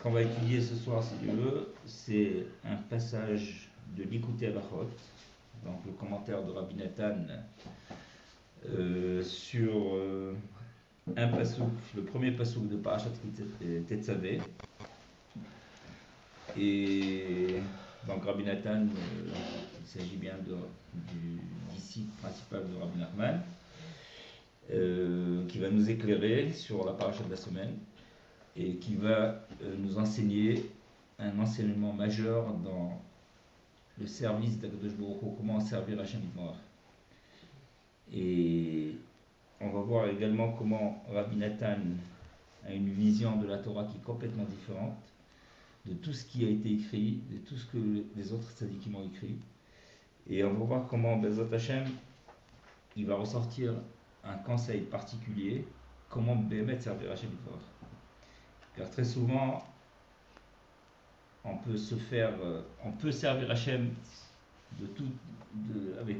Ce qu'on va étudier ce soir, si tu veux, c'est un passage de l'Ikouté Halachot, donc le commentaire de Rabbi Nathan sur un pasouk, le premier pasouk de Parashat Tetzavé. Et donc Rabbi Nathan, il s'agit bien du disciple principal de Rabbi Nachman, qui va nous éclairer sur la paracha de la semaine et qui va nous enseigner un enseignement majeur dans le service d'Akadosh Baruch Hu, comment servir Hashem Yitbarach. Et on va voir également comment Rabbi Nathan a une vision de la Torah qui est complètement différente de tout ce qui a été écrit, de tout ce que les autres tzadikim ont écrit. Et on va voir comment Bezat Hashem, il va ressortir un conseil particulier, comment Bémet servir Hashem Yitbarach. Car très souvent, on peut servir Hashem avec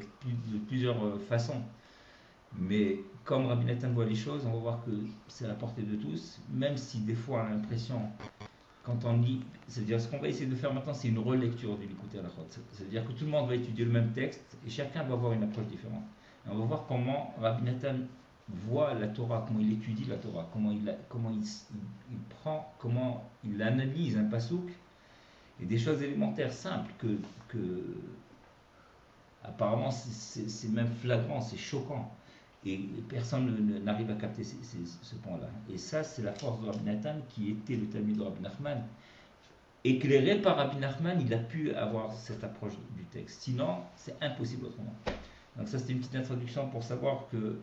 plusieurs façons. Mais comme Rabbi Nathan voit les choses, on va voir que c'est à la portée de tous, même si des fois on a l'impression, quand on lit, c'est-à-dire ce qu'on va essayer de faire maintenant, c'est une relecture de l'Ikouté Halachot. C'est-à-dire que tout le monde va étudier le même texte et chacun va avoir une approche différente. Et on va voir comment Rabbi Nathan voit la Torah, comment il étudie la Torah, comment il prend, comment il analyse un pasouk, et des choses élémentaires simples que apparemment c'est même flagrant, c'est choquant, et personne n'arrive à capter ce point-là. Et ça, c'est la force de Rabbi Nathan, qui était le Talmud de Rabbi Nachman. Éclairé par Rabbi Nachman, il a pu avoir cette approche du texte. Sinon, c'est impossible autrement. Donc ça, c'était une petite introduction pour savoir que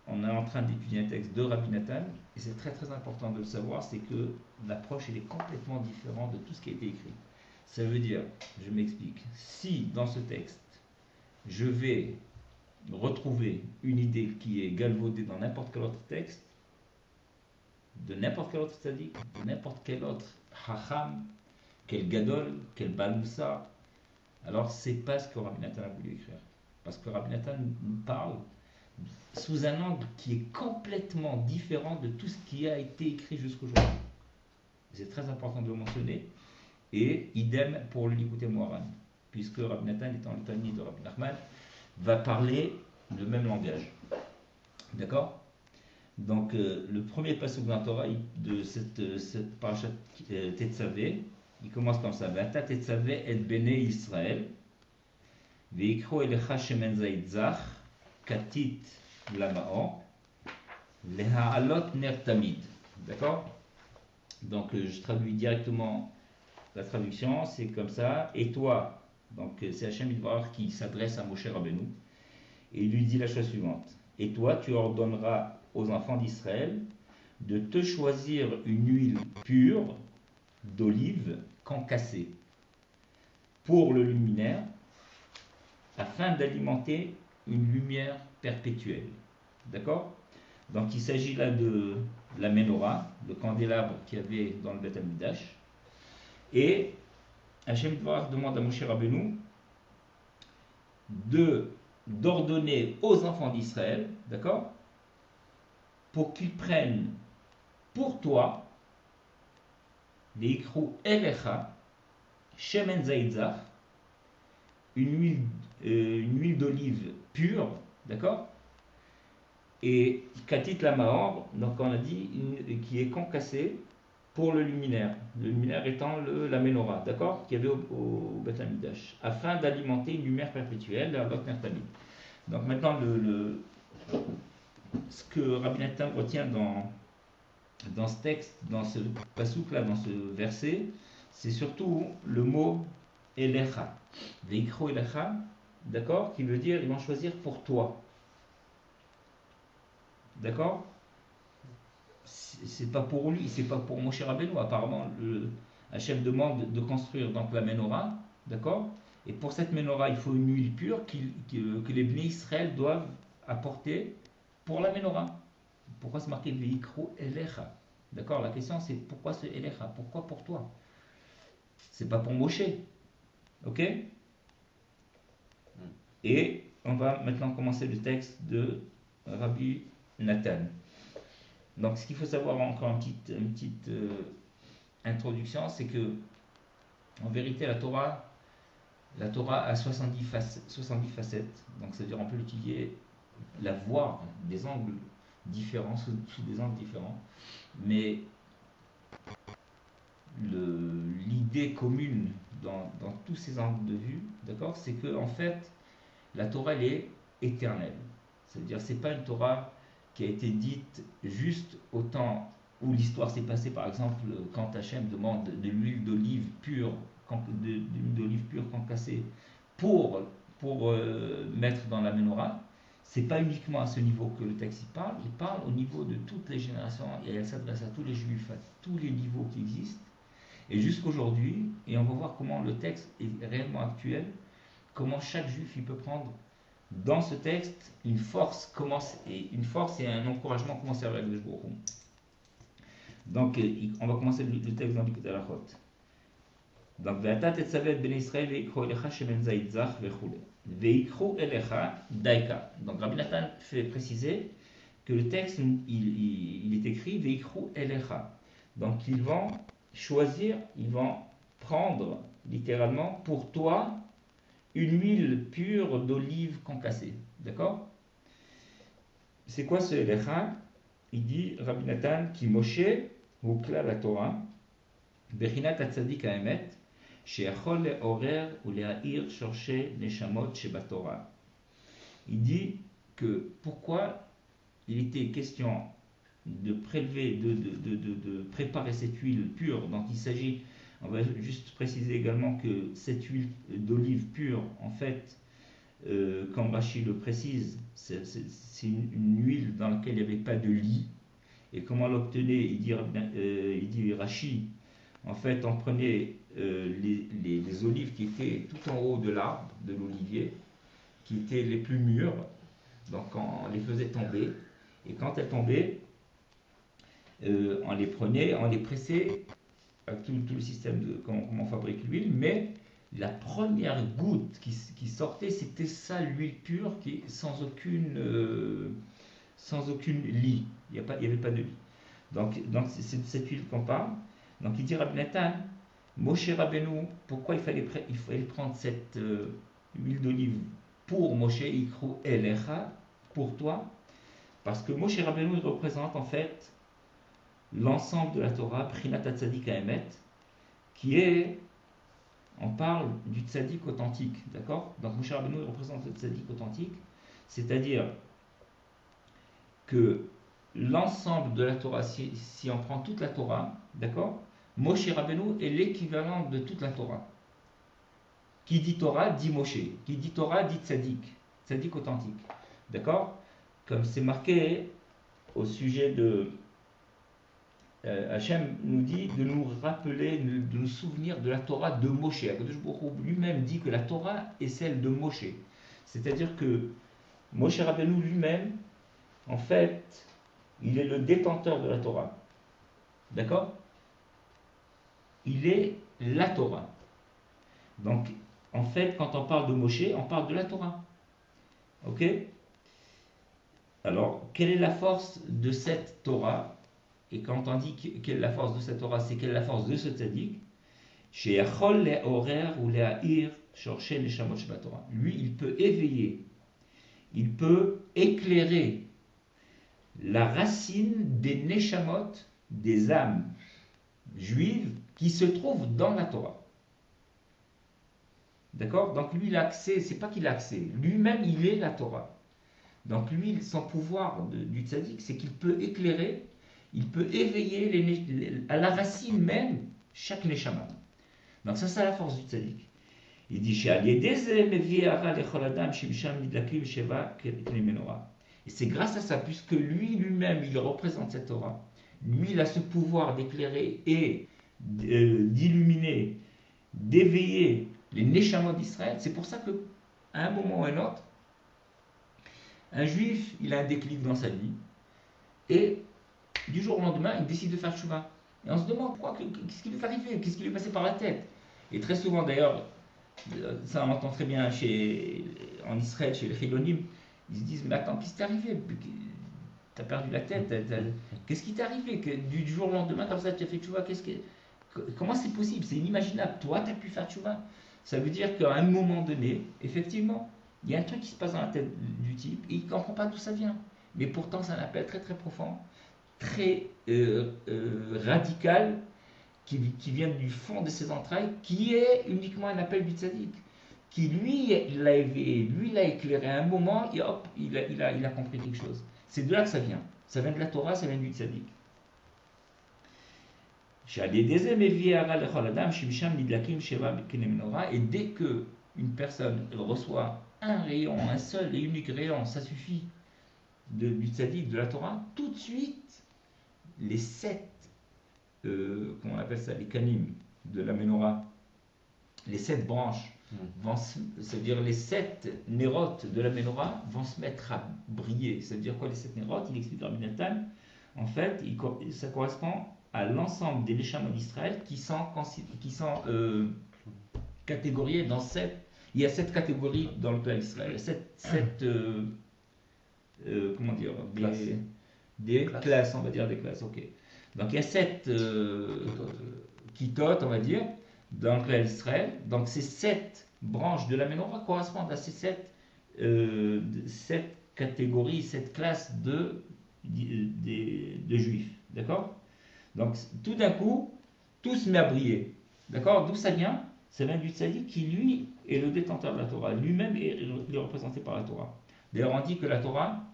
on est en train d'étudier un texte de Rabbi Nathan, et c'est très très important de le savoir, c'est que l'approche elle est complètement différente de tout ce qui a été écrit. Ça veut dire, je m'explique, si dans ce texte, je vais retrouver une idée qui est galvaudée dans n'importe quel autre texte, de n'importe quel autre tzaddik, de n'importe quel autre hacham, quel gadol, quel balmoussa, alors c'est pas ce que Rabbi Nathan a voulu écrire. Parce que Rabbi Nathan nous parle sous un angle qui est complètement différent de tout ce qui a été écrit jusqu'aujourd'hui. C'est très important de le mentionner. Et idem pour l'Ikouté Moharan, puisque Rabbi Nathan, étant le Talmid de Rabbi Nachman, va parler le même langage. D'accord? Donc, le premier passage de la Torah de cette parashat Tetzavé, il commence comme ça. V'ata Tetzavé et Bnei Israël, ve'ikro elecha shemen zayit zach, katit lama'or, leha'alot ner tamid. D'accord? Donc, je traduis directement la traduction, c'est comme ça. Et toi, donc c'est Hashem Yitbarach qui s'adresse à Moshe Rabbeinu, et il lui dit la chose suivante. Et toi, tu ordonneras aux enfants d'Israël de te choisir une huile pure d'olive concassée pour le luminaire, afin d'alimenter une lumière perpétuelle. D'accord? Donc il s'agit là de la menorah, le candélabre qu'il y avait dans le Beth Amikdash. Et Hashem Yitbarach demande à Moshe Rabbeinu d'ordonner aux enfants d'Israël, d'accord, pour qu'ils prennent pour toi les ikrou elecha shemen zayit zach, une huile d'olive pure, d'accord, et katit lama'or, donc on a dit qui est concassée pour le luminaire étant la menorah, d'accord, qu'il y avait au Beth Amikdash, afin d'alimenter une lumière perpétuelle, la lot ner tamid. Donc maintenant, ce que Rabbi Nathan retient dans ce texte, dans ce pasouk là, dans ce verset, c'est surtout le mot elecha, veikro elecha, d'accord, qui veut dire ils vont choisir pour toi, d'accord. C'est pas pour lui, c'est pas pour Moshe Rabbeinu. Apparemment, Hachem demande de construire donc la menorah, d'accord. Et pour cette menorah, il faut une huile pure que les Bnei Israël doivent apporter pour la menorah. Pourquoi c'est marqué Veikro Elecha? D'accord. La question c'est pourquoi ce Elecha? Pourquoi pour toi? C'est pas pour Moshe, ok? Et on va maintenant commencer le texte de Rabbi Nathan. Donc, ce qu'il faut savoir, encore une petite introduction, c'est que, en vérité, la Torah a 70 facettes. Donc, c'est-à-dire, on peut l'utiliser, la voir des angles différents, sous des angles différents. Mais l'idée commune dans tous ces angles de vue, d'accord, c'est que en fait, la Torah elle est éternelle. C'est-à-dire, c'est pas une Torah qui a été dite juste au temps où l'histoire s'est passée. Par exemple, quand Hachem demande de l'huile d'olive pure, de l'huile d'olive pure concassée pour mettre dans la menorah. C'est pas uniquement à ce niveau que le texte il parle au niveau de toutes les générations et elle s'adresse à tous les juifs, à tous les niveaux qui existent et jusqu'aujourd'hui, et on va voir comment le texte est réellement actuel, comment chaque juif il peut prendre dans ce texte une force et un encouragement comment servir avec le Baruch Hu. Donc on va commencer le texte dans l'Ikut Halachot. Donc Ve'ata tetzavet bnei Israël ve'ikro elecha shemen zayit zach ve'chule ve'ikro elecha daika. Donc Rabbi Nathan fait préciser que le texte il est écrit ve'ikro elecha. Donc ils vont choisir, ils vont prendre littéralement pour toi une huile pure d'olive concassée. D'accord? C'est quoi ce elecha? Il dit Rabbi Nathan qui Moshe hukla la Torah bechinat hatzadik haemet sheyachol le'orer ule'ha'ir shorshe neshamot shebatorah. Il dit que pourquoi il était question de prélever, de préparer cette huile pure. Donc il s'agit, on va juste préciser également que cette huile d'olive pure, en fait, comme Rachid le précise, c'est une huile dans laquelle il n'y avait pas de lit. Et comment l'obtenait, il dit Rachid, en fait, on prenait les olives qui étaient tout en haut de l'arbre, de l'olivier, qui étaient les plus mûres, donc on les faisait tomber, et quand elles tombaient, on les prenait, on les pressait, avec tout le système de comment on fabrique l'huile, mais la première goutte qui sortait, c'était ça, l'huile pure, qui sans aucune lit. Il n'y avait pas de lit. Donc c'est de cette huile qu'on parle. Donc il dit Rabbi Nathan, Moshe Rabbeinu, pourquoi il fallait prendre cette huile d'olive pour Moshe Ikru Elecha, pour toi? Parce que Moshe Rabbeinu, il représente en fait l'ensemble de la Torah, Prinat Tzadik Haemet, qui est, on parle du Tzadik authentique, d'accord? Donc Moshe Rabbeinu représente le Tzadik authentique, c'est-à-dire que l'ensemble de la Torah, si on prend toute la Torah, d'accord? Moshe Rabbeinu est l'équivalent de toute la Torah. Qui dit Torah, dit Moshe. Qui dit Torah, dit Tzadik. Tzadik authentique, d'accord? Comme c'est marqué au sujet de Hachem nous dit de nous rappeler, de nous souvenir de la Torah de Moshe. Akadosh Baruch Hu lui-même dit que la Torah est celle de Moshe. C'est-à-dire que Moshe Rabbeinu lui-même, en fait, il est le détenteur de la Torah. D'accord? Il est la Torah. Donc, en fait, quand on parle de Moshe, on parle de la Torah. Ok? Alors, quelle est la force de cette Torah? Et quand on dit quelle est la force de cette Torah, c'est quelle est la force de ce tzaddik? Chez Yachol le horer ou le ha'ir shorshé le shamot Torah. Lui, il peut éveiller, il peut éclairer la racine des neshamot, des âmes juives qui se trouvent dans la Torah. D'accord? Donc lui, il a accès, c'est pas qu'il a accès, lui-même, il est la Torah. Donc lui, son pouvoir du tzaddik, c'est qu'il peut éclairer, il peut éveiller à la racine même chaque neshama. Donc ça, c'est la force du tzaddik. Il dit et c'est grâce à ça, puisque lui-même, il représente cette Torah. Lui, il a ce pouvoir d'éclairer et d'illuminer, d'éveiller les neshamot d'Israël. C'est pour ça que, à un moment ou à un autre, un juif, il a un déclic dans sa vie, et du jour au lendemain, il décide de faire tchouva. Et on se demande qu'est-ce qui lui est arrivé, qu'est-ce qui lui est passé par la tête. Et très souvent, d'ailleurs, ça on entend très bien en Israël, chez les Chilonim, ils se disent, mais attends, qu'est-ce qui t'est arrivé? T'as perdu la tête, qu'est-ce qui t'est arrivé? Que du jour au lendemain, comme ça, tu as fait tchouva, Comment c'est possible? C'est inimaginable. Toi, tu as pu faire tchouva. Ça veut dire qu'à un moment donné, effectivement, il y a un truc qui se passe dans la tête du type et il ne comprend pas d'où ça vient. Mais pourtant, c'est un appel très très profond, très radical, qui vient du fond de ses entrailles, qui est uniquement un appel du tzaddik, qui lui l'a éveillé, lui l'a éclairé à un moment et hop, il a compris quelque chose. C'est de là que ça vient. Ça vient de la Torah, ça vient du tzaddik. Et dès que une personne reçoit un rayon, un seul et unique rayon, ça suffit du tzaddik, de la Torah, tout de suite, les 7, comment on appelle ça, les kanim de la menorah, les 7 branches, c'est-à-dire les 7 nérotes de la menorah vont se mettre à briller. Ça veut dire quoi les 7 nérotes? Il explique Rabbi Nathan. En fait, ça correspond à l'ensemble des Neshamot d'Israël qui sont catégoriés dans 7. Il y a 7 catégories dans le peuple d'Israël. 7 comment dire, des classes, on va dire des classes, ok. Donc il y a 7 kitotes, on va dire, dans le peuple d'Israël. Donc ces 7 branches de la menorah correspondent à ces 7 catégories, 7 classes de juifs. D'accord? Donc tout d'un coup, tout se met à briller. D'accord? D'où ça vient? Ça vient du tzaddik qui, lui, est le détenteur de la Torah. Lui-même est représenté par la Torah. D'ailleurs, on dit que la Torah,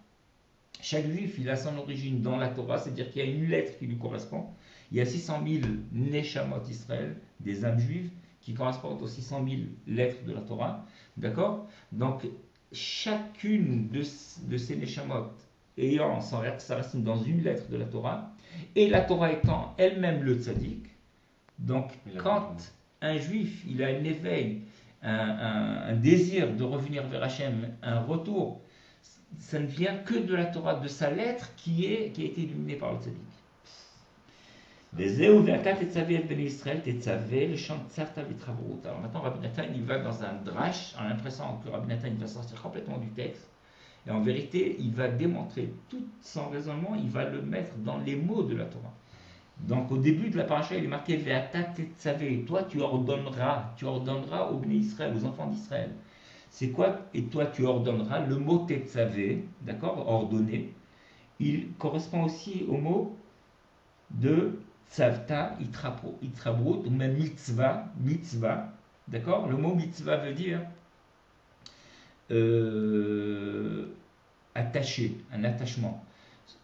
chaque juif, il a son origine dans la Torah, c'est-à-dire qu'il y a une lettre qui lui correspond. Il y a 600 000 Neshamot Israël, des âmes juives, qui correspondent aux 600 000 lettres de la Torah. D'accord? Donc, chacune de ces Neshamot ayant sa racine dans une lettre de la Torah, et la Torah étant elle-même le tzaddik, donc quand un juif, il a un éveil, un désir de revenir vers Hachem, un retour, ça ne vient que de la Torah, de sa lettre qui a été illuminée par le tzaddik. Alors maintenant, Rabbi Nathan, il va dans un drash, en l'impression que Rabbi Nathan, il va sortir complètement du texte, et en vérité, il va démontrer tout son raisonnement, il va le mettre dans les mots de la Torah. Donc au début de la paracha, il est marqué Ve'ata tetzavé, toi tu ordonneras aux Bnei Israël, aux enfants d'Israël. C'est quoi? Et toi tu ordonneras, le mot tetzavé, d'accord, ordonner, il correspond aussi au mot de tzavta, itrabrut, ou même mitzvah, d'accord? Le mot mitzvah veut dire attaché, un attachement,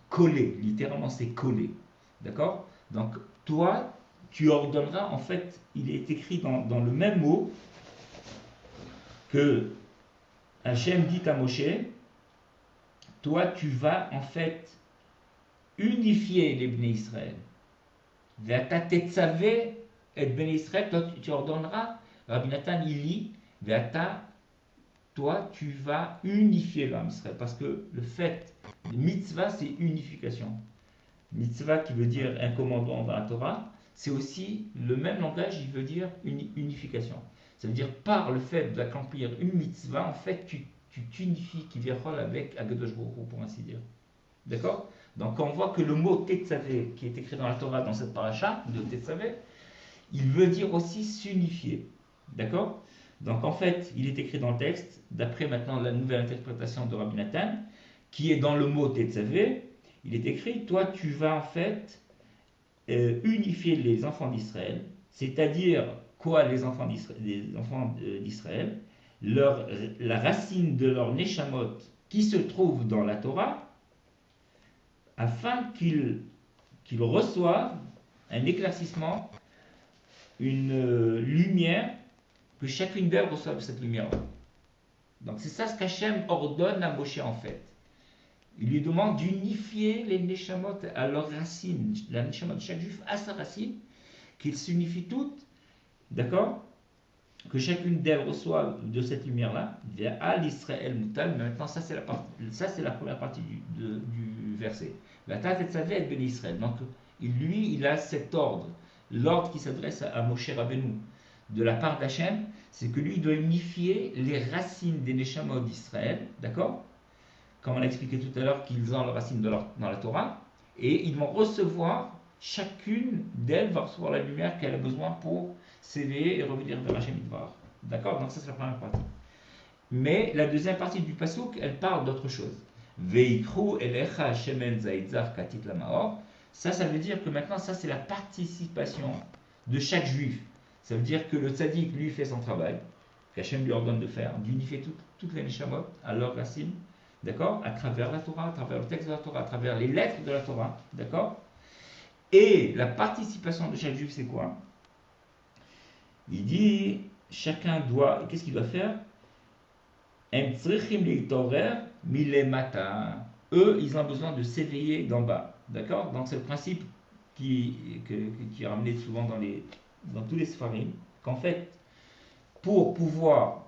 collé, littéralement c'est collé, d'accord? Donc toi, tu ordonneras, en fait, il est écrit dans le même mot que Hachem dit à Moshe, toi tu vas en fait unifier les Bnei Israël. Ve'ata tetzavé et Bnei Israël, toi tu ordonneras, Rabbi Nathan il lit, Ve'ata, toi tu vas unifier l'âme Israël, parce que le fait, mitzvah c'est unification. Mitzvah qui veut dire un commandement dans la Torah, c'est aussi le même langage, il veut dire une unification. Ça veut dire par le fait d'accomplir une mitzvah, en fait tu t'unifies qui vient avec Akadosh Baruch Hu, pour ainsi dire. D'accord? Donc on voit que le mot Tetzavé, qui est écrit dans la Torah, dans cette paracha de Tetzavé, il veut dire aussi s'unifier. D'accord? Donc en fait, il est écrit dans le texte, d'après maintenant la nouvelle interprétation de Rabbi Nathan, qui est dans le mot Tetzavé, il est écrit, toi tu vas en fait unifier les enfants d'Israël, c'est-à-dire quoi les enfants d'Israël, la racine de leur Neshamot qui se trouve dans la Torah, afin qu'ils reçoivent un éclaircissement, une lumière, que chacune d'elles reçoive cette lumière-là. Donc c'est ça ce qu'Hachem ordonne à Moshe en fait. Il lui demande d'unifier les Neshamot à leur racine. La Neshamot de chaque juif a sa racine, qu'ils s'unifient toutes, d'accord? Que chacune d'elles reçoive de cette lumière-là, à l'Israël Moutal. Mais maintenant, ça c'est la première partie du verset. La Tat et Tzavé et Ben Israël. Donc, il a cet ordre. L'ordre qui s'adresse à Moshe Rabbeinu de la part d'Hachem, c'est que lui il doit unifier les racines des Neshamot d'Israël, d'accord? Comme on a expliqué tout à l'heure, qu'ils ont leurs racines dans la Torah, et ils vont recevoir chacune d'elles va recevoir la lumière qu'elle a besoin pour s'éveiller et revenir vers Hachem Yitbarach. D'accord? Donc ça c'est la première partie. Mais la deuxième partie du pasouk, elle parle d'autre chose. Veikru elecha shemen zaitzar katit lamaor. Ça veut dire que maintenant, ça c'est la participation de chaque juif. Ça veut dire que le tzaddik, lui, fait son travail, qu'Hachem lui ordonne de faire, d'unifier toutes les neshamot à leur racine, d'accord? À travers la Torah, à travers le texte de la Torah, à travers les lettres de la Torah, d'accord? Et la participation de chaque juif, c'est quoi? Il dit, chacun doit, qu'est-ce qu'il doit faire? Eux, ils ont besoin de s'éveiller d'en bas. D'accord? Donc c'est le principe qui est ramené souvent dans tous les Sfarim, qu'en fait, pour pouvoir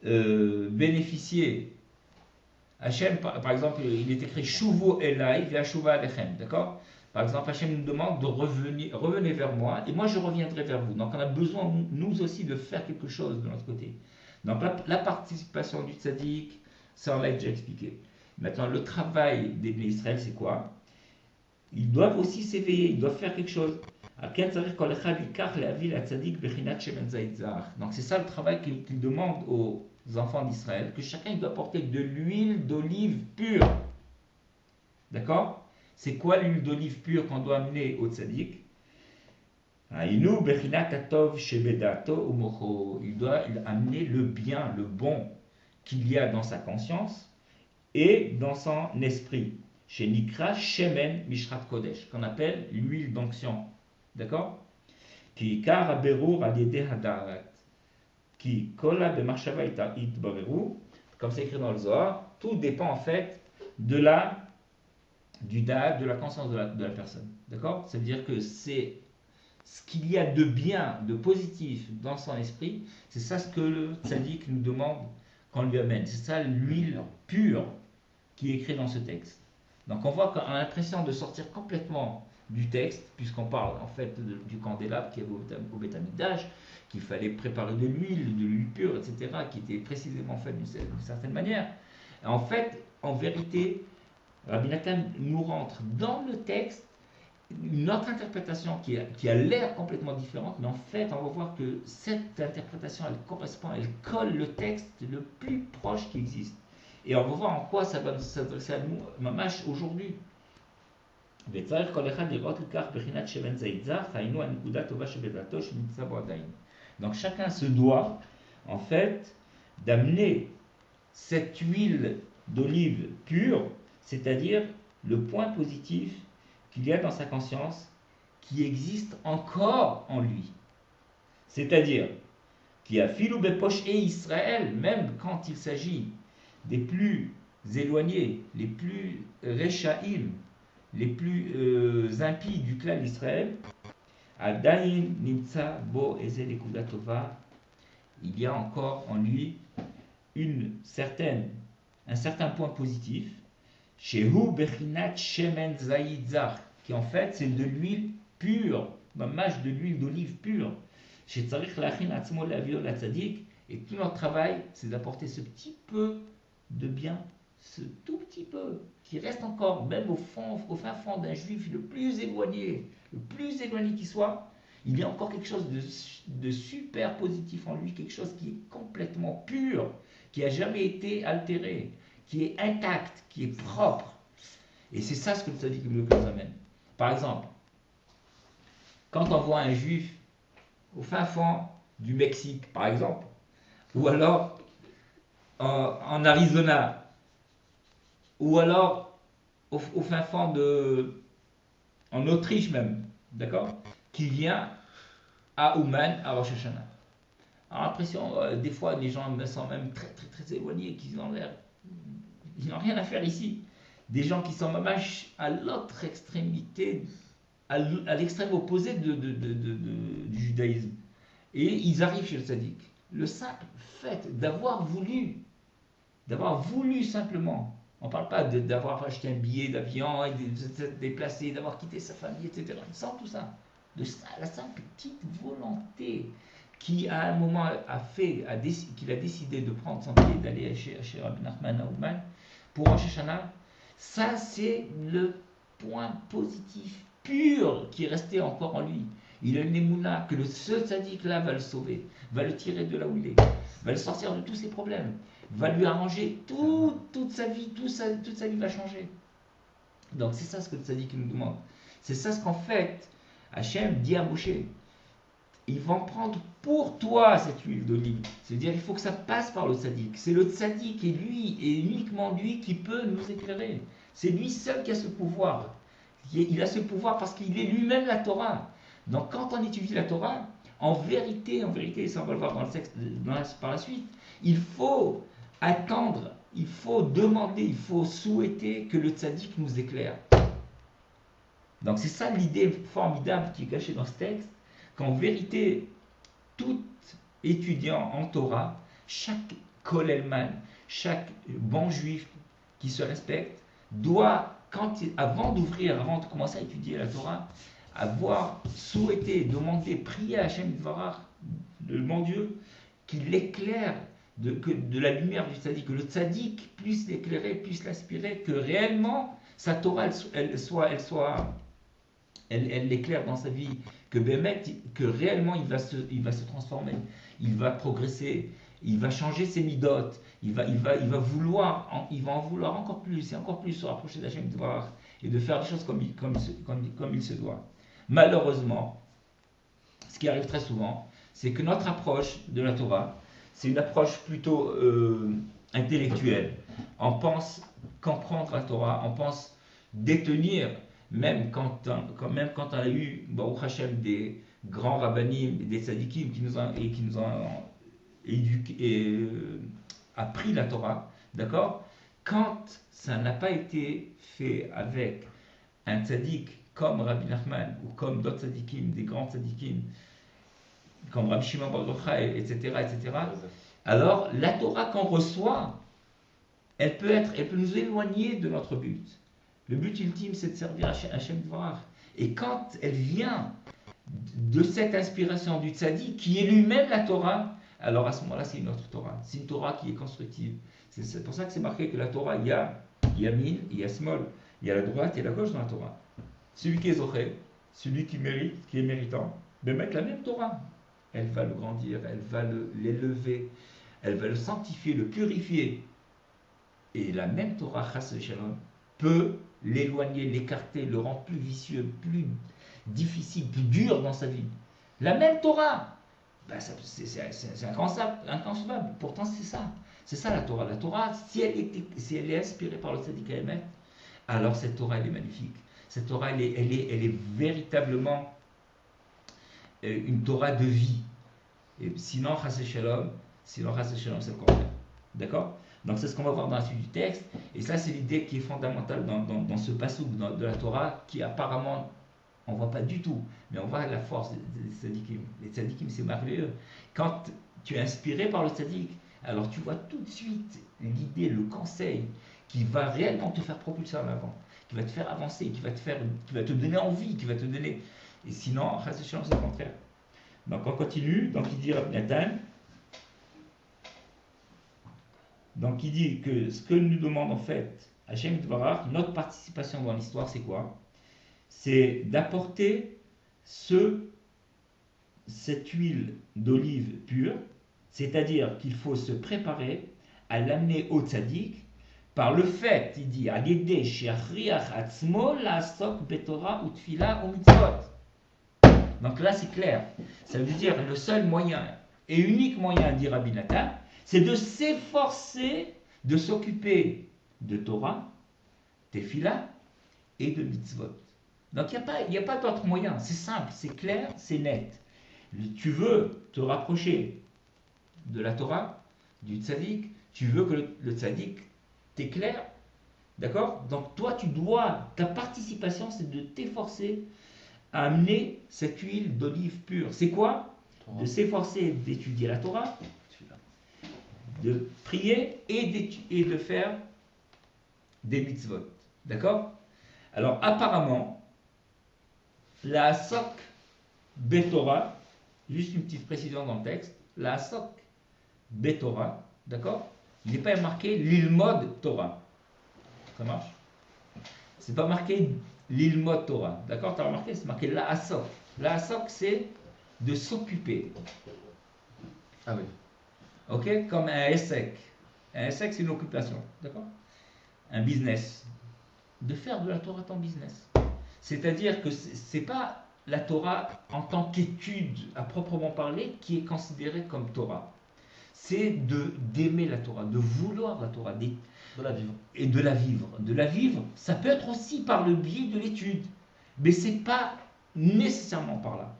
bénéficier, Hachem, par exemple, il est écrit Shuvu Elai ve'ashuva alechem. D'accord? Par exemple, Hachem nous demande de revenez vers moi, et moi je reviendrai vers vous. Donc on a besoin, nous aussi, de faire quelque chose de notre côté. Donc la participation du tzaddik, ça on l'a déjà expliqué. Maintenant, le travail des Bnei Israël, c'est quoi? Ils doivent aussi s'éveiller, ils doivent faire quelque chose. Donc c'est ça le travail qu'il demande aux enfants d'Israël, que chacun il doit porter de l'huile d'olive pure. D'accord? C'est quoi l'huile d'olive pure qu'on doit amener au tzaddik? Il doit amener le bien, le bon qu'il y a dans sa conscience et dans son esprit. Chez Nikra Shemen Mishrat Kodesh, qu'on appelle l'huile d'onction. D'accord? Qui kar berur adede hadarat. Qui kola b'machshava itbareru. Comme c'est écrit dans le Zohar, tout dépend en fait du da'at, de la conscience de la personne. D'accord? Ça veut dire que c'est ce qu'il y a de bien, de positif dans son esprit, c'est ça ce que le tzaddik nous demande qu'on lui amène. C'est ça l'huile pure qui est écrite dans ce texte. Donc on voit qu'on a l'impression de sortir complètement du texte, puisqu'on parle en fait du candélabre qui est au Beth Amikdash, qu'il fallait préparer de l'huile pure, etc., qui était précisément faite d'une certaine manière. Et en fait, en vérité, Rabbi Nathan nous rentre dans le texte une autre interprétation qui a l'air complètement différente, mais en fait, on va voir que cette interprétation, elle correspond, elle colle le texte le plus proche qui existe. Et on va voir en quoi ça va s'adresser à nous, mamash, aujourd'hui. Donc chacun se doit, en fait, d'amener cette huile d'olive pure, c'est-à-dire le point positif qu'il y a dans sa conscience, qui existe encore en lui. C'est-à-dire, qui a filou bepoche et Israël, même quand il s'agit des plus éloignés, les plus rechaïm, les plus impies du clan d'Israël, Adain nimtsa bo ezel ekuda tova, il y a encore en lui un certain point positif, Shehu bechinat shemen zayizar, qui en fait c'est de l'huile pure, mâche de l'huile d'olive pure. Chez Tzarich lachin atzmo lavio la tzadik, et tout notre travail c'est d'apporter ce petit peu de bien, ce tout petit peu qui reste encore, même au fin fond d'un juif le plus éloigné qui soit, il y a encore quelque chose de super positif en lui, quelque chose qui est complètement pur, qui n'a jamais été altéré, qui est intact, qui est propre. Et c'est ça ce que le tzaddik nous amène. Par exemple, quand on voit un juif au fin fond du Mexique, par exemple, ou alors en Arizona, ou alors au fin fond en Autriche même, d'accord, qui vient à Ouman, à Rosh Hashanah. On a l'impression, des fois, les gens me sentent même très, très, très éloignés, qu'ils ont l'air, ils n'ont rien à faire ici. Des gens qui sont même à l'autre extrémité, à l'extrême opposé du judaïsme. Et ils arrivent chez le tzaddik. Le simple fait d'avoir voulu simplement, on ne parle pas d'avoir acheté un billet d'avion, et de se déplacer, d'avoir quitté sa famille, etc. Sans tout ça. La simple petite volonté qui à un moment qu'il a décidé de prendre son billet d'aller chez Rabbi Nachman à Ouman pour Rosh Hashanah, ça c'est point positif, pur, qui est resté encore en lui. Il a une émouna que ce tzaddik-là va le sauver, va le tirer de là où il est, va le sortir de tous ses problèmes, va lui arranger toute sa vie, toute sa vie va changer. Donc c'est ça ce que le tzaddik nous demande. C'est ça ce qu'en fait Hachem dit à Moshe. Ils vont prendre pour toi cette huile d'olive. C'est-à-dire il faut que ça passe par le tzaddik. C'est le tzaddik et lui, et uniquement lui, qui peut nous éclairer. C'est lui seul qui a ce pouvoir. Il a ce pouvoir parce qu'il est lui-même la Torah. Donc quand on étudie la Torah, en vérité, et ça on va le voir dans le texte par la suite, il faut attendre, il faut demander, il faut souhaiter que le tzaddik nous éclaire. Donc c'est ça l'idée formidable qui est cachée dans ce texte, qu'en vérité, tout étudiant en Torah, chaque kolelman, chaque bon juif qui se respecte, doit, avant de commencer à étudier la Torah, avoir souhaité, demander, prier à Hachem Dvarach, le bon Dieu, qu'il l'éclaire de la lumière du tzaddik, que le tzaddik puisse l'éclairer, puisse l'inspirer, que réellement sa Torah, elle l'éclaire dans sa vie, que réellement il va se transformer, il va progresser, il va changer ses midotes, il va en vouloir encore plus et encore plus se rapprocher d'Hachem Dvarach et de faire des choses comme il se doit. Malheureusement, ce qui arrive très souvent, c'est que notre approche de la Torah, c'est une approche plutôt intellectuelle. On pense comprendre la Torah, on pense détenir, même quand on a eu, Baruch Hashem, des grands rabbanim, des tzadikim qui nous ont éduqué, appris la Torah, d'accord? Quand ça n'a pas été fait avec un tzadik comme Rabbi Nachman ou comme d'autres tzadikim, des grands tzadikim, comme Rabbi Shimon bar Yochai, etc., alors la Torah qu'on reçoit, elle peut nous éloigner de notre but. Le but ultime, c'est de servir Hachem Dvarach. Et quand elle vient de cette inspiration du tzaddik, qui est lui-même la Torah, alors à ce moment-là, c'est une autre Torah. C'est une Torah qui est constructive. C'est pour ça que c'est marqué que la Torah, il y a Yamin, il y a Smol, il y a la droite et la gauche dans la Torah. Celui qui est Zoché, celui qui mérite, qui est méritant, de mettre la même Torah. Elle va le grandir, elle va l'élever, elle va le sanctifier, le purifier. Et la même Torah, Chas Shalom, peut l'éloigner, l'écarter, le rendre plus vicieux, plus difficile, plus dur dans sa vie. La même Torah, c'est inconcevable. Pourtant, c'est ça. C'est ça la Torah. La Torah, si elle est inspirée par le Tzaddik Emet, alors cette Torah, elle est magnifique. Cette Torah, elle est véritablement une Torah de vie. Et sinon, Chas Shalom, c'est le contraire. D'accord? Donc c'est ce qu'on va voir dans la suite du texte. Et ça, c'est l'idée qui est fondamentale dans ce passouk de la Torah, qui apparemment, on ne voit pas du tout, mais on voit la force des tzadikim. Les tzadikim, c'est merveilleux. Quand tu es inspiré par le tzadik, alors tu vois tout de suite l'idée, le conseil, qui va réellement te faire propulser en avant, qui va te faire avancer, qui va te donner envie, qui va te donner... Et sinon, c'est le contraire. Donc on continue. Donc il dit Nathan. Donc il dit que ce que nous demande en fait Hachem Dvarach, notre participation dans l'histoire, c'est quoi? C'est d'apporter cette huile d'olive pure, c'est-à-dire qu'il faut se préparer à l'amener au tzaddik par le fait, il dit, Agede she'achriach atzmo la'asok betorah u'tfila u'mitzvot. Donc là c'est clair, ça veut dire le seul moyen et unique moyen, dit Rabbi Nathan, c'est de s'efforcer de s'occuper de Torah, Tefila et de mitzvot. Donc il n'y a pas d'autre moyen, c'est simple, c'est clair, c'est net. Tu veux te rapprocher de la Torah, du tzaddik, tu veux que le tzaddik t'éclaire, d'accord? Donc toi ta participation c'est de t'efforcer à amener cette huile d'olive pure. C'est quoi? Torah. De s'efforcer d'étudier la Torah, de prier et de faire des mitzvot. D'accord? Alors apparemment, la Hasok Betorah, juste une petite précision dans le texte, la Hasok Betorah, d'accord? Il n'est pas marqué l'ilmod Torah. Ça marche? C'est pas marqué l'ilmod Torah. D'accord? Tu as remarqué, c'est marqué la asok. La asok, c'est de s'occuper. Ah oui. Ok? Comme un essek. Un essek, c'est une occupation. D'accord? Un business. De faire de la Torah ton business. C'est-à-dire que c'est pas la Torah en tant qu'étude à proprement parler qui est considérée comme Torah. C'est d'aimer la Torah, de vouloir la Torah, De la vivre. et de la vivre. De la vivre, ça peut être aussi par le biais de l'étude, mais c'est pas nécessairement par là.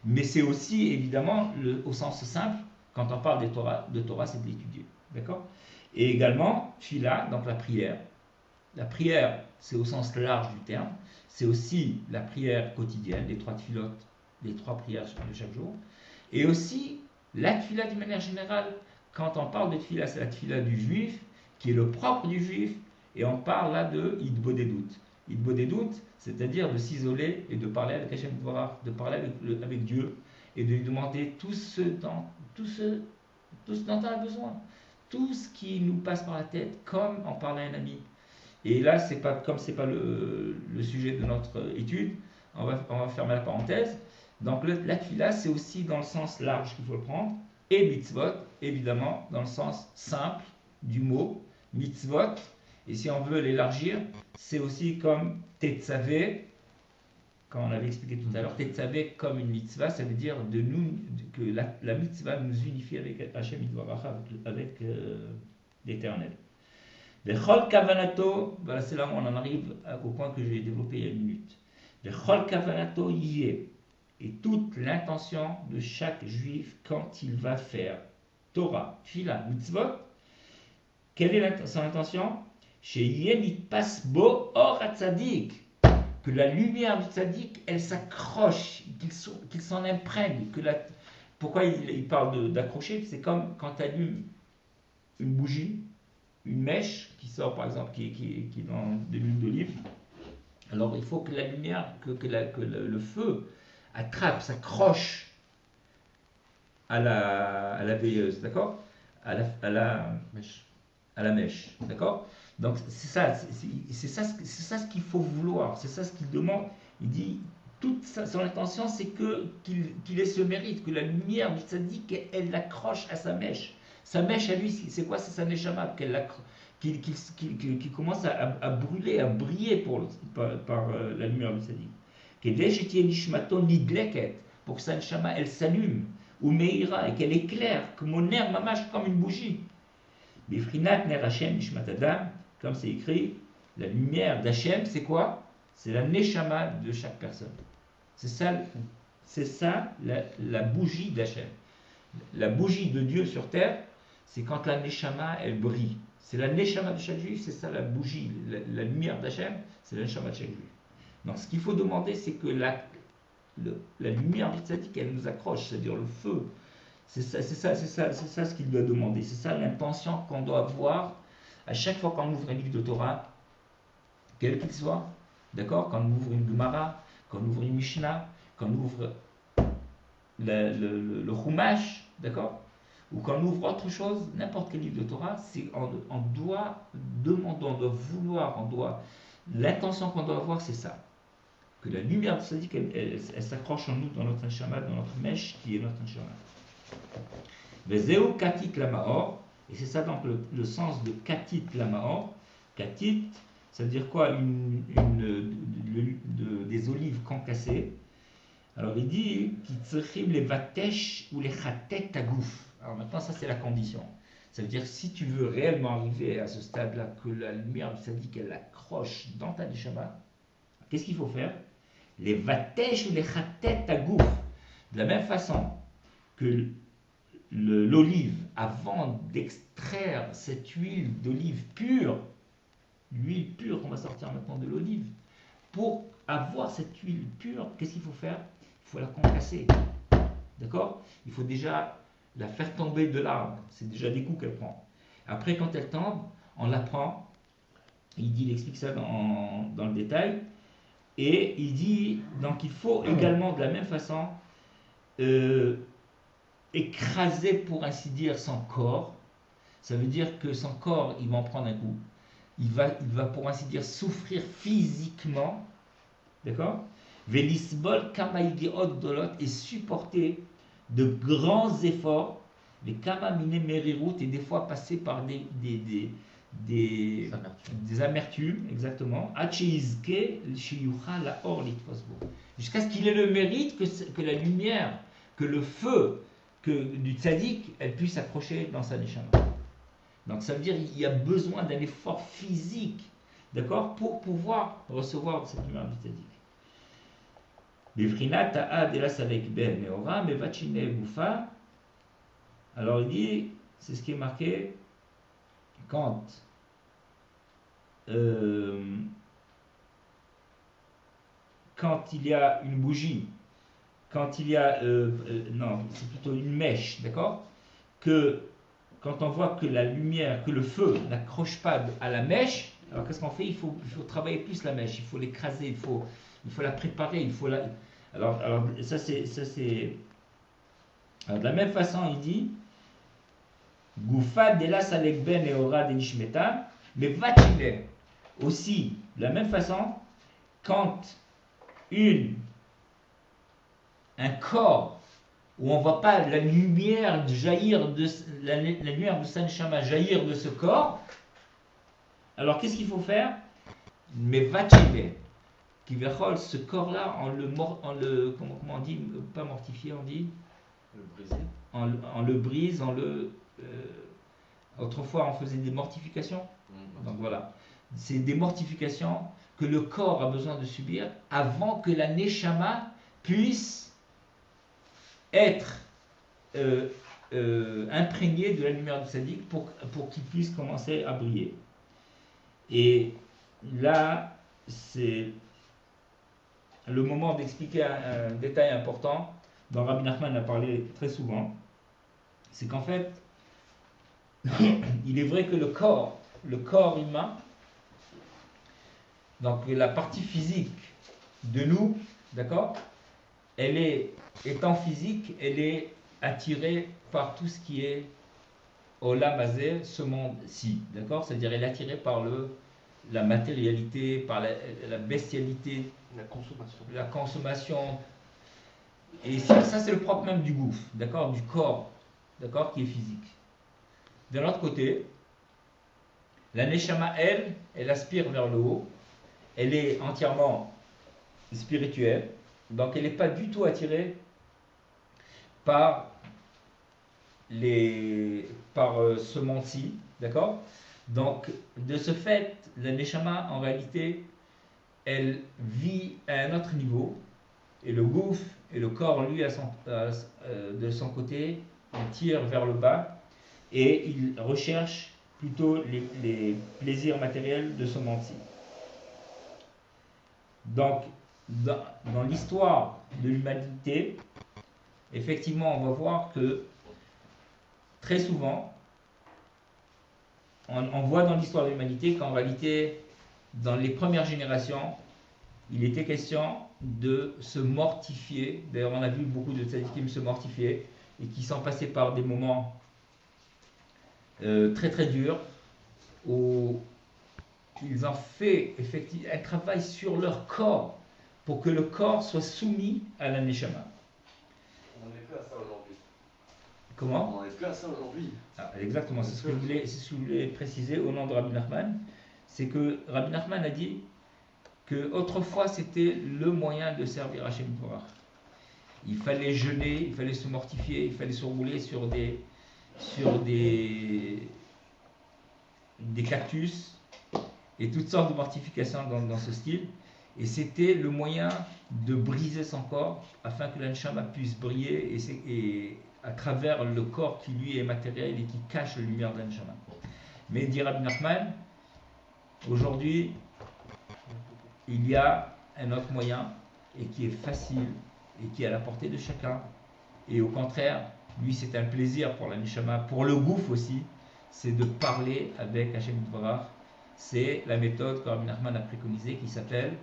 Mais c'est aussi évidemment au sens simple, quand on parle de Torah, c'est de l'étudier. D'accord? Et également, Tfila, donc la prière. La prière, c'est au sens large du terme. C'est aussi la prière quotidienne, les 3 tfilotes, les 3 prières de chaque jour. Et aussi la tfila d'une manière générale. Quand on parle de tfila, c'est la tfila du juif, qui est le propre du juif. Et on parle là de Idbodedut. Idbodedut, c'est-à-dire de s'isoler et de parler avec Hashem Dvorah, de parler avec Dieu et de lui demander tout ce dont on a besoin. Tout ce qui nous passe par la tête, comme en parle à un ami. Et là, comme ce n'est pas le sujet de notre étude, on va fermer la parenthèse. Donc la tfila, c'est aussi dans le sens large qu'il faut le prendre. Et mitzvot, évidemment, dans le sens simple du mot mitzvot. Et si on veut l'élargir, c'est aussi comme tetzavé, quand on avait expliqué tout à l'heure, tetzavé comme une mitzvah, ça veut dire que la mitzvah nous unifie avec Hashem Yitvarach, avec l'Éternel. Vechol kavanato, voilà, c'est là où on en arrive au point que j'ai développé il y a une minute. Vechol kavanato yé, et toute l'intention de chaque juif quand il va faire Torah, Tfila, Mitzvot, quelle est son intention? Chez Yenit Pasbo Or Tzadik, que la lumière du Tzadik, elle s'accroche, qu'il s'en imprègne. Pourquoi il parle d'accrocher? C'est comme quand tu allumes une bougie, une mèche qui sort par exemple, qui est dans de l'huile d'olive. Alors il faut que la lumière, que le feu attrape, s'accroche à la veilleuse, d'accord? À la Mèche. À la mèche, d'accord? Donc c'est ça ce qu'il faut vouloir, c'est ça ce qu'il demande. Il dit, toute son intention, c'est qu'il ait ce mérite, que la lumière du tzaddik, elle l'accroche à sa mèche. Sa mèche à lui, c'est quoi? C'est sa neshama, qui commence à brûler, à briller par la lumière du tzaddik. Kedeshetie nishmato nidleket, pour que sa neshama, elle s'allume, ou meira, et qu'elle éclaire, comme un ner mamash, comme une bougie. Bifrinat ner Hashem nishmat adam, comme c'est écrit, la lumière d'Hachem, c'est quoi? C'est la neshama de chaque personne. C'est ça la bougie d'Hachem. La bougie de Dieu sur terre, c'est quand la neshama, elle brille. C'est la neshama de chaque juif, c'est ça la bougie. La lumière d'Hachem, c'est la neshama de chaque juif. Donc ce qu'il faut demander, c'est que la lumière du tzaddik, elle nous accroche, c'est-à-dire le feu. C'est ça ce qu'il doit demander. C'est ça l'intention qu'on doit avoir à chaque fois qu'on ouvre un livre de Torah, quel qu'il soit. D'accord? Quand on ouvre une Gemara, quand on ouvre une Mishnah, quand on ouvre le Chumash, d'accord? Ou quand on ouvre autre chose, n'importe quel livre de Torah, on doit demander, on doit vouloir, l'intention qu'on doit avoir, c'est ça. Que la lumière de Sadiq, elle s'accroche en nous, dans notre neshama, dans notre mèche, qui est notre neshama. Vezeu katit lamaor, et c'est ça donc le sens de katit lamaor. Katit, ça veut dire quoi? Des olives concassées. Alors il dit qu'ils les vatesh ou les chatet tagouf. Alors maintenant, ça c'est la condition. Ça veut dire que si tu veux réellement arriver à ce stade-là, que la lumière du tzaddik elle accroche dans ta neshama, qu'est-ce qu'il faut faire? Les vatesh ou les chatet tagouf. De la même façon que l'olive, avant d'extraire cette huile d'olive pure, l'huile pure qu'on va sortir maintenant de l'olive, pour avoir cette huile pure, qu'est-ce qu'il faut faire? Il faut la concasser. D'accord? Il faut déjà la faire tomber de l'arbre. C'est déjà des coups qu'elle prend. Après, quand elle tombe, on la prend. Il explique ça dans le détail. Et il dit, donc il faut également de la même façon écraser, pour ainsi dire, son corps. Ça veut dire que son corps, il va en prendre un coup. Il va pour ainsi dire, souffrir physiquement D'accord? Velisbol kamaïdiot dolot et supporter de grands efforts, les kamamine merirut et des fois passer par des, des amertumes, exactement, jusqu'à ce qu'il ait le mérite que la lumière, que le feu du tzaddik, elle puisse accrocher dans sa neshama. Donc ça veut dire qu'il y a besoin d'un effort physique, d'accord, pour pouvoir recevoir cette lumière du tzaddik. Alors il dit, c'est ce qui est marqué, quand il y a une bougie, quand il y a, non, c'est plutôt une mèche, d'accord, que quand on voit que la lumière, que le feu n'accroche pas à la mèche, alors qu'est-ce qu'on fait? Il faut travailler plus la mèche, il faut l'écraser, il faut la préparer, il faut la... Alors ça c'est... Alors de la même façon, il dit Goufa de la salek ben et ora de nishmeta, mais va-t-il aussi, de la même façon, quand un corps où on ne voit pas la lumière jaillir de la lumière de San Shama jaillir de ce corps, alors qu'est-ce qu'il faut faire? Mais va-t-il qui verra ce corps-là, on le comment on dit, pas mortifié, on dit le briser. On le brise, autrefois on faisait des mortifications. Donc voilà, c'est des mortifications que le corps a besoin de subir avant que la neshama puisse être imprégné de la lumière du tzaddik pour qu'il puisse commencer à briller. Et là, c'est le moment d'expliquer un détail important dont Rabbi Nachman a parlé très souvent. C'est qu'en fait, il est vrai que le corps humain, donc la partie physique de nous, d'accord, elle est, étant physique, elle est attirée par tout ce qui est Olam Hazeh, ce monde-ci, d'accord, c'est-à-dire elle est attirée par la matérialité, par la bestialité, la consommation. Et ça c'est le propre même du gouffre, d'accord, du corps, d'accord, qui est physique. De l'autre côté, la neshama, elle aspire vers le haut, elle est entièrement spirituelle, donc elle n'est pas du tout attirée par ce monde-ci, d'accord? Donc, de ce fait, la neshama, en réalité, elle vit à un autre niveau, et le gouffre et le corps, lui, de son côté, il tire vers le bas, et il recherche plutôt les plaisirs matériels de ce monde-ci. Donc, dans l'histoire de l'humanité, effectivement, on va voir que très souvent, on voit dans l'histoire de l'humanité qu'en réalité, dans les premières générations, il était question de se mortifier. D'ailleurs, on a vu beaucoup de tzadikim se mortifier et qui sont passés par des moments très très durs où ils ont fait effectivement un travail sur leur corps pour que le corps soit soumis à la neshama. On n'est plus à ça aujourd'hui. Comment? On n'est plus à ça aujourd'hui. Exactement, c'est ce que je voulais préciser au nom de Rabbi Nachman. C'est que Rabbi Nachman a dit que autrefois c'était le moyen de servir Hashem Torah. Il fallait jeûner, il fallait se mortifier, il fallait se rouler sur des cactus et toutes sortes de mortifications dans ce style. Et c'était le moyen de briser son corps afin que l'Anshama puisse briller et à travers le corps qui lui est matériel et qui cache la lumière de l'Anshama. Mais dit Rabbi Nachman, aujourd'hui, il y a un autre moyen et qui est facile et qui est à la portée de chacun. Et au contraire, lui, c'est un plaisir pour la Neshama, pour le gouffre aussi, c'est de parler avec Hashem Yitbarach. C'est la méthode que Rabbi Nachman a préconisée qui s'appelle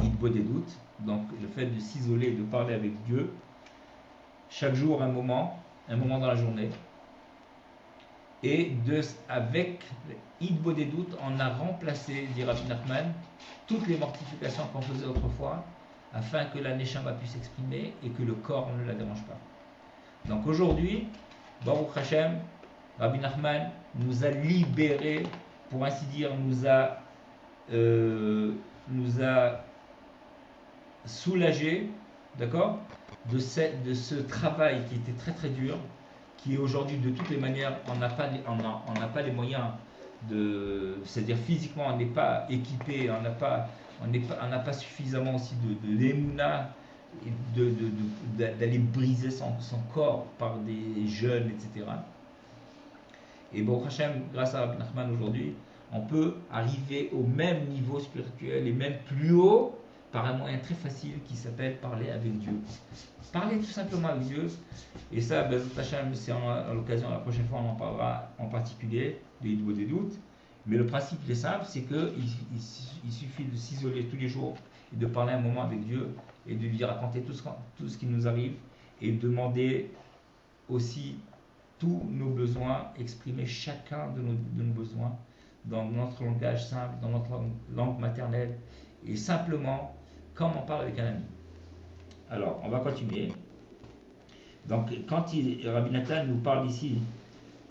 Hitbodedut, donc le fait de s'isoler, de parler avec Dieu, chaque jour un moment dans la journée. Et avec Hitbodedut, on a remplacé, dit Rabbi Nachman, toutes les mortifications qu'on faisait autrefois, afin que la Neshama puisse s'exprimer et que le corps ne la dérange pas. Donc aujourd'hui, Baruch Hashem, Rabbi Nachman nous a libérés, pour ainsi dire, nous a soulagés, d'accord, de ce travail qui était très très dur, qui aujourd'hui de toutes les manières, on n'a pas les moyens c'est-à-dire physiquement on n'est pas équipé, on n'a pas suffisamment aussi de l'émouna, d'aller briser son corps par des jeûnes, etc. Et Baruch Hashem, grâce à Rabbi Nachman aujourd'hui, on peut arriver au même niveau spirituel et même plus haut par un moyen très facile qui s'appelle parler avec Dieu. Parler tout simplement avec Dieu. Et ça, Bezrat Hashem, c'est à l'occasion, la prochaine fois, on en parlera en particulier, des doutes. Mais le principe est simple, c'est qu'il suffit de s'isoler tous les jours et de parler un moment avec Dieu et de lui raconter tout ce qui nous arrive et de demander aussi tous nos besoins, exprimer chacun de nos besoins dans notre langage simple, dans notre langue maternelle et simplement comme on parle avec un ami. Alors, on va continuer. Donc, quand Rabbi Nathan nous parle ici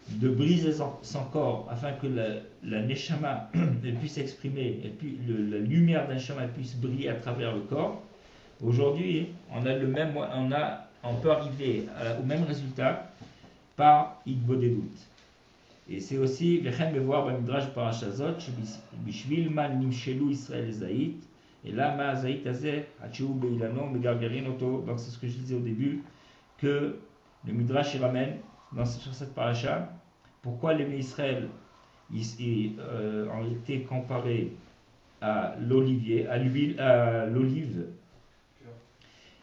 de briser son corps afin que la Neshama puisse s'exprimer et puis la lumière d'un Neshama puisse briller à travers le corps, aujourd'hui, on peut arriver au même résultat par Idbodedut. Et c'est aussi Vechem Bevoar Bamidrash Parashazot Bishvil Man Nimshelu Israël Zaït et là Ma Zaït Azeh Hachou Beilano Megargarin Oto. Donc c'est ce que je disais au début, que le Midrash il ramène sur cette paracha pourquoi les Israël ont été comparés à l'olivier, à l'olive.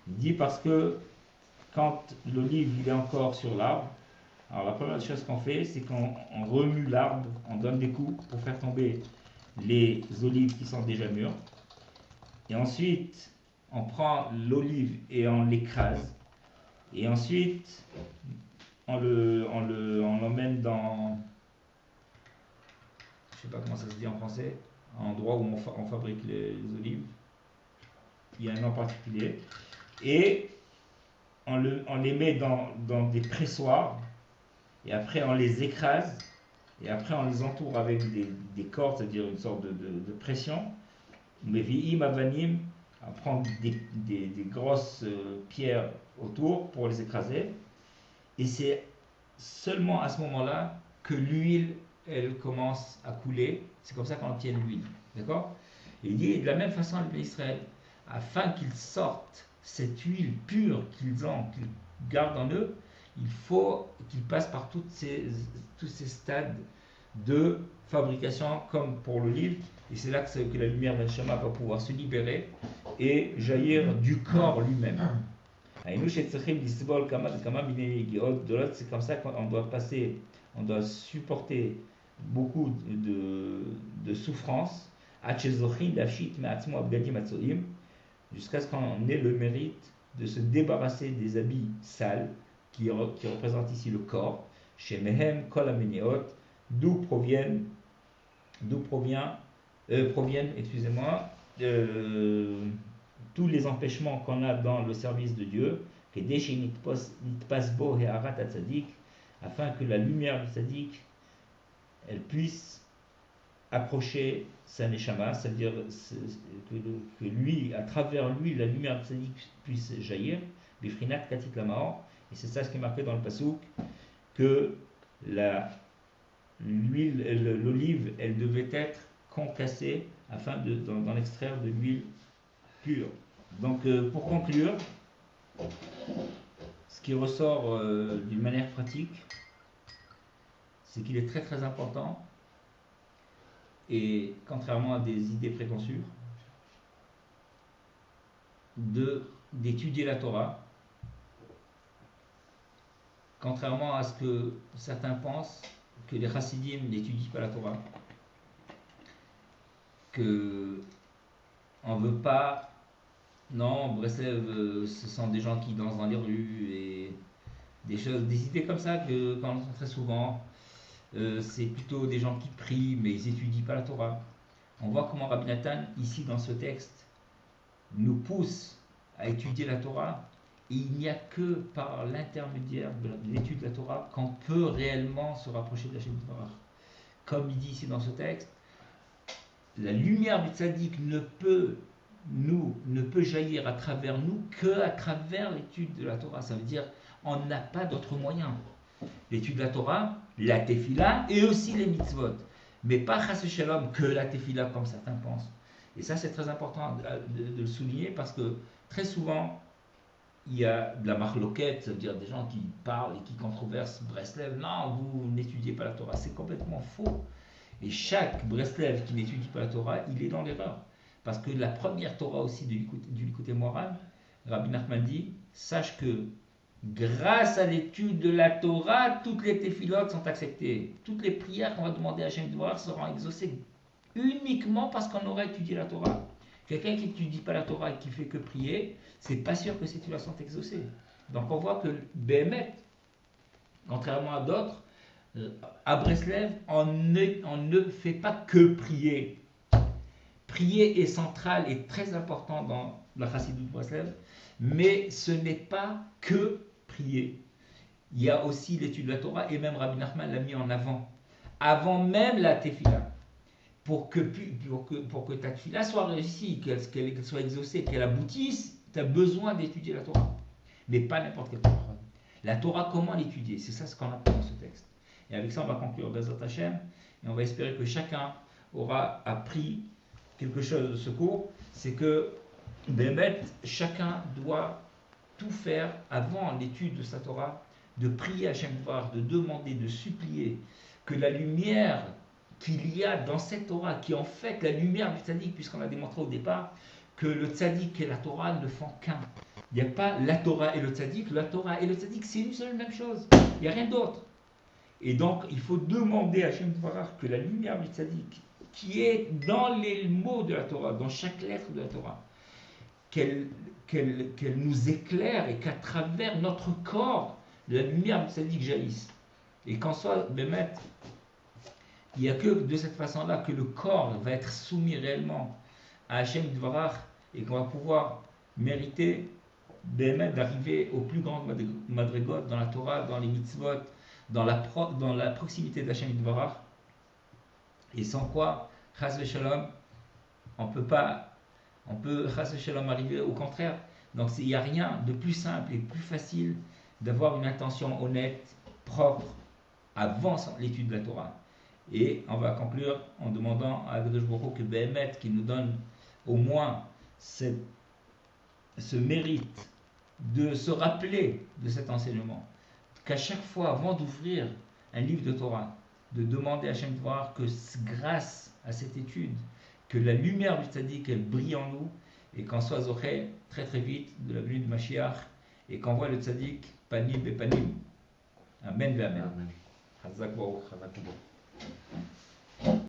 Il dit parce que quand l'olive il est encore sur l'arbre, alors la première chose qu'on fait, c'est qu'on remue l'arbre, on donne des coups pour faire tomber les olives qui sont déjà mûres. Et ensuite, on prend l'olive et on l'écrase. Et ensuite, on l'emmène dans, je ne sais pas comment ça se dit en français, un endroit où on fabrique les olives. Il y a un nom particulier. Et on les met dans des pressoirs. Et après, on les écrase. Et après, on les entoure avec des cordes, c'est-à-dire une sorte de pression. Mais vi'im avanim, on prend des grosses pierres autour pour les écraser. Et c'est seulement à ce moment-là que l'huile, elle commence à couler. C'est comme ça qu'on obtient l'huile. D'accord? Et il dit de la même façon à Israël, afin qu'ils sortent cette huile pure qu'ils gardent en eux, il faut qu'ils passent par tous ces stades de fabrication comme pour l'olive. Et c'est là que la lumière d'un Neshama va pouvoir se libérer et jaillir du corps lui-même. C'est comme ça qu'on doit passer, on doit supporter beaucoup de souffrances jusqu'à ce qu'on ait le mérite de se débarrasser des habits sales qui représentent ici le corps, chez Mehem Kol Ameniot, d'où proviennent, excusez-moi, tous les empêchements qu'on a dans le service de Dieu, afin que la lumière du tzaddik, elle puisse approcher sa neshama, c'est-à-dire que lui, à travers lui, la lumière du tzaddik puisse jaillir, bifrinat katit lamaor, et c'est ça ce qui est marqué dans le pasouk, que l'olive, elle devait être concassée afin d'en extraire de l'huile pure. Donc, pour conclure, ce qui ressort d'une manière pratique, c'est qu'il est très très important, et contrairement à des idées préconçues, d'étudier la Torah, contrairement à ce que certains pensent, que les chassidim n'étudient pas la Torah, que on veut pas. Non, Breslev, ce sont des gens qui dansent dans les rues et des idées comme ça qu'on entend très souvent. C'est plutôt des gens qui prient, mais ils n'étudient pas la Torah. On voit comment Rabbi Nathan, ici dans ce texte, nous pousse à étudier la Torah. Et il n'y a que par l'intermédiaire de l'étude de la Torah qu'on peut réellement se rapprocher de Hashem Yitbarach. Comme il dit ici dans ce texte, la lumière du tzaddik ne peut jaillir à travers nous que à travers l'étude de la Torah. Ça veut dire on n'a pas d'autre moyen. L'étude de la Torah, la tefila et aussi les mitzvot. Mais pas chas shalom que la tefila comme certains pensent. Et ça c'est très important de le souligner parce que très souvent il y a de la marloquette, c'est-à-dire des gens qui parlent et qui controversent Breslev. Non, vous n'étudiez pas la Torah. C'est complètement faux. Et chaque Breslev qui n'étudie pas la Torah, il est dans l'erreur. Parce que la première Torah aussi du Likutei Moharan, Rabbi Nachman dit, sache que grâce à l'étude de la Torah, toutes les téphilotes sont acceptées. Toutes les prières qu'on va demander à Hashem Yitbarach seront exaucées uniquement parce qu'on aura étudié la Torah. Quelqu'un qui n'étudie pas la Torah et qui fait que prier, c'est pas sûr que ces tefilot sont exaucées. Donc on voit que Béhémet, contrairement à d'autres, à Breslev, on ne fait pas que prier. Prier est central et très important dans la Chassidoute Breslev, mais ce n'est pas que prier. Il y a aussi l'étude de la Torah, et même Rabbi Nachman l'a mis en avant même la tefila. Pour que ta tefila soit réussie, qu'elle soit exaucée, qu'elle aboutisse, tu as besoin d'étudier la Torah. Mais pas n'importe quelle Torah. La Torah, comment l'étudier? C'est ça ce qu'on apprend dans ce texte. Et avec ça, on va conclure Bezrat Hashem, et on va espérer que chacun aura appris quelque chose de ce cours. C'est que, chacun doit tout faire avant l'étude de sa Torah, de prier à Hashem Yitbarach, de demander, de supplier que la lumière qu'il y a dans cette Torah, qui est en fait la lumière du tzaddik, puisqu'on a démontré au départ que le tzaddik et la Torah ne font qu'un. Il n'y a pas la Torah et le tzaddik. La Torah et le tzaddik, c'est une seule même chose. Il n'y a rien d'autre. Et donc, il faut demander à Hashem Yitbarach que la lumière du tzaddik, qui est dans les mots de la Torah, dans chaque lettre de la Torah, qu'elle nous éclaire et qu'à travers notre corps, la lumière du tzaddik jaillisse. Et qu'en soit, il n'y a que de cette façon-là que le corps va être soumis réellement à Hashem Yitbarach et qu'on va pouvoir mériter d'arriver au plus grand madrigot dans la Torah, dans les mitzvot, dans la proximité d'Hashem Yitbarach. Et sans quoi, chas v'shalom, on peut chas v'shalom arriver au contraire. Donc il n'y a rien de plus simple et plus facile d'avoir une intention honnête, propre, avant l'étude de la Torah. Et on va conclure en demandant à Akadosh Baruch Hu que Béhémet, qui nous donne au moins ce mérite de se rappeler de cet enseignement, qu'à chaque fois, avant d'ouvrir un livre de Torah, de demander à Hashem de voir que grâce à cette étude, que la lumière du tzaddik, elle brille en nous, et qu'on soit zoché très très vite de la venue de Mashiach, et qu'on voit le tzaddik panim be panim. Amen ve amen. Chazak baruch.